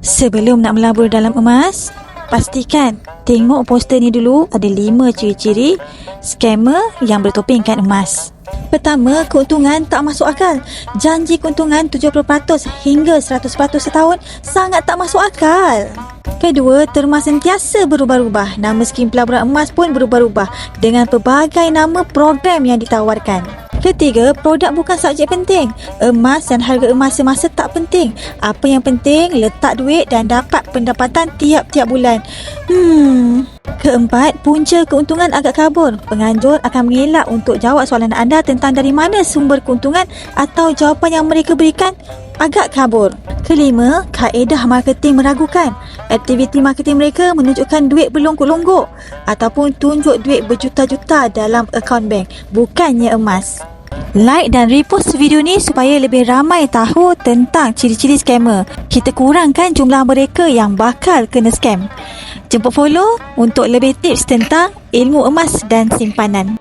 Sebelum nak melabur dalam emas, pastikan tengok poster ni dulu. Ada 5 ciri-ciri scammer yang bertopengkan emas. Pertama, keuntungan tak masuk akal. Janji keuntungan 70% hingga 100% setahun sangat tak masuk akal. Kedua, terma sentiasa berubah-ubah. Nama skim pelaburan emas pun berubah-ubah dengan pelbagai nama program yang ditawarkan. Ketiga, produk bukan subjek penting. Emas dan harga emas semasa tak penting. Apa yang penting, letak duit dan dapat pendapatan tiap-tiap bulan. Keempat, punca keuntungan agak kabur. Penganjur akan mengelak untuk jawab soalan anda tentang dari mana sumber keuntungan atau jawapan yang mereka berikan agak kabur. Kelima, kaedah marketing meragukan. Aktiviti marketing mereka menunjukkan duit berlonggok-longgok ataupun tunjuk duit berjuta-juta dalam akaun bank, bukannya emas. Like dan repost video ni supaya lebih ramai tahu tentang ciri-ciri scammer. Kita kurangkan jumlah mereka yang bakal kena scam. Jemput follow untuk lebih tips tentang ilmu emas dan simpanan.